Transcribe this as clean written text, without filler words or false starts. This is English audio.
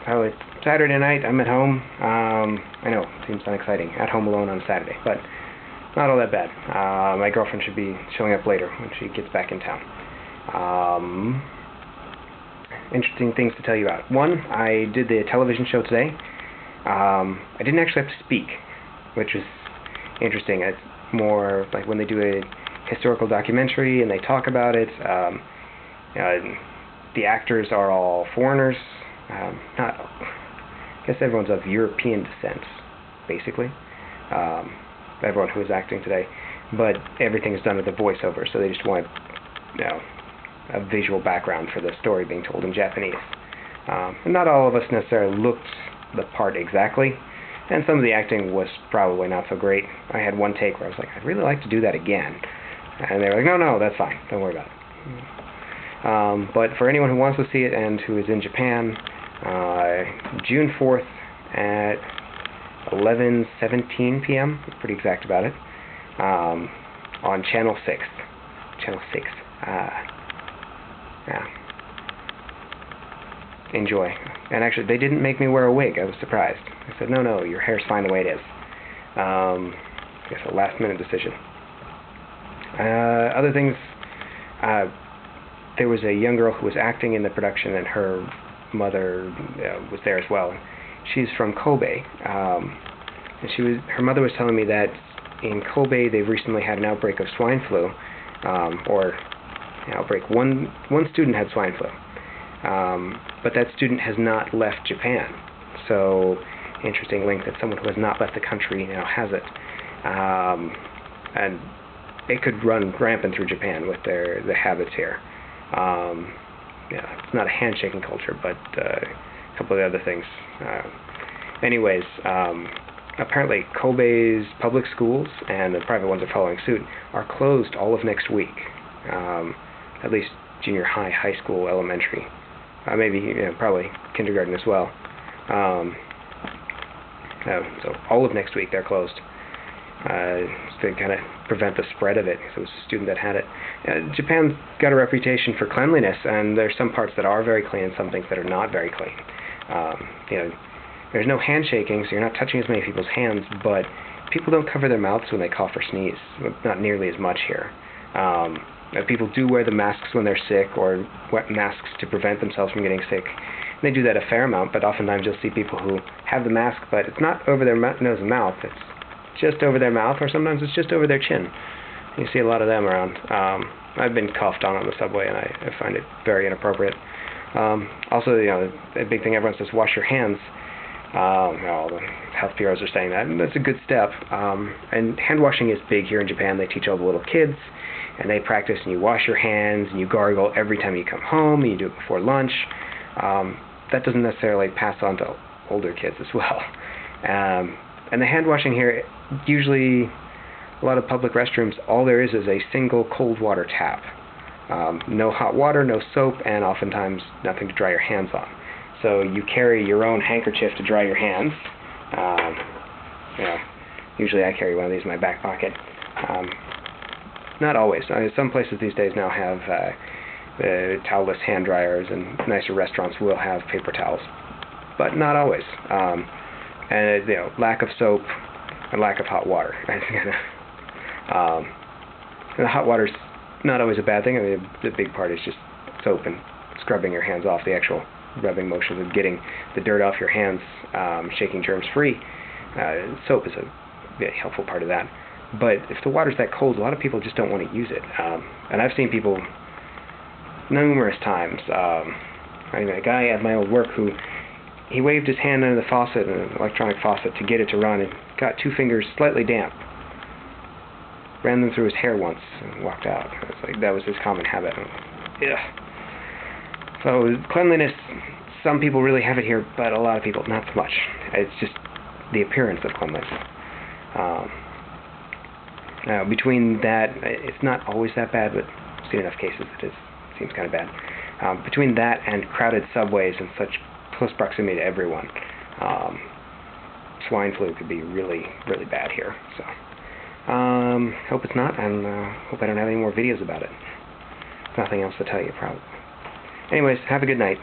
Oh, it's Saturday night. I'm at home. I know, seems unexciting. At home alone on Saturday, but not all that bad. My girlfriend should be showing up later when she gets back in town. Interesting things to tell you about. One, I did the television show today. I didn't actually have to speak, which is interesting. It's more like when they do a historical documentary and they talk about it. The actors are all foreigners. I guess everyone's of European descent, basically. Everyone who is acting today, but everything is done with a voiceover, so they just want, a visual background for the story being told in Japanese. And not all of us necessarily looked the part exactly, and some of the acting was probably not so great. I had one take where I was like, I'd really like to do that again, and they were like, no, that's fine, don't worry about it. But for anyone who wants to see it and who is in Japan, June 4th at 11:17 p.m., pretty exact about it, on Channel 6. Channel 6. Yeah. Enjoy. And actually, they didn't make me wear a wig. I was surprised. I said, no, your hair's fine the way it is. I guess a last-minute decision. Other things, there was a young girl who was acting in the production, and her mother was there as well. She's from Kobe, and her mother was telling me that in Kobe they've recently had an outbreak of swine flu, or an outbreak. One student had swine flu, but that student has not left Japan. So, interesting link that someone who has not left the country now has it, and it could run rampant through Japan with the habits here. It's not a handshaking culture, but a couple of the other things. Anyways, apparently Kobe's public schools, and the private ones are following suit, are closed all of next week. At least junior high, high school, elementary. Maybe, probably kindergarten as well. So all of next week they're closed. To kind of prevent the spread of it, because it was a student that had it. Japan's got a reputation for cleanliness, and there's some parts that are very clean and some things that are not very clean. There's no handshaking, so you're not touching as many people's hands, but people don't cover their mouths when they cough or sneeze. Not nearly as much here. People do wear the masks when they're sick, or wear masks to prevent themselves from getting sick. And they do that a fair amount, but oftentimes you'll see people who have the mask, but it's not over their nose and mouth. It's just over their mouth, or sometimes it's just over their chin. You see a lot of them around. I've been coughed on the subway, and I find it very inappropriate. Also, a big thing everyone says, wash your hands. All the health bureaus are saying that, and that's a good step. And hand washing is big here in Japan. They teach all the little kids, and they practice, and you wash your hands, and you gargle every time you come home, and you do it before lunch. That doesn't necessarily pass on to older kids as well. And the hand washing here, usually a lot of public restrooms, all there is a single cold water tap. No hot water, no soap, and oftentimes nothing to dry your hands on. So you carry your own handkerchief to dry your hands. Usually I carry one of these in my back pocket. Not always. Some places these days now have towelless hand dryers, and nicer restaurants will have paper towels, but not always. And lack of soap and lack of hot water. And the hot water's not always a bad thing. I mean, the big part is just soap and scrubbing your hands off, the actual rubbing motions of getting the dirt off your hands, shaking germs free. Soap is a very helpful part of that. But if the water's that cold, a lot of people just don't want to use it. And I've seen people numerous times. A guy at my old work who he waved his hand under the faucet, an electronic faucet, to get it to run, and got 2 fingers slightly damp. Ran them through his hair once and walked out. It's like that was his common habit. So cleanliness, some people really have it here, but a lot of people not so much. It's just the appearance of cleanliness. Between that, it's not always that bad, but I've seen enough cases that it seems kind of bad. Between that and crowded subways and such close proximity to everyone, swine flu could be really, really bad here. So, hope it's not, and hope I don't have any more videos about it. Nothing else to tell you, probably. Anyways, have a good night.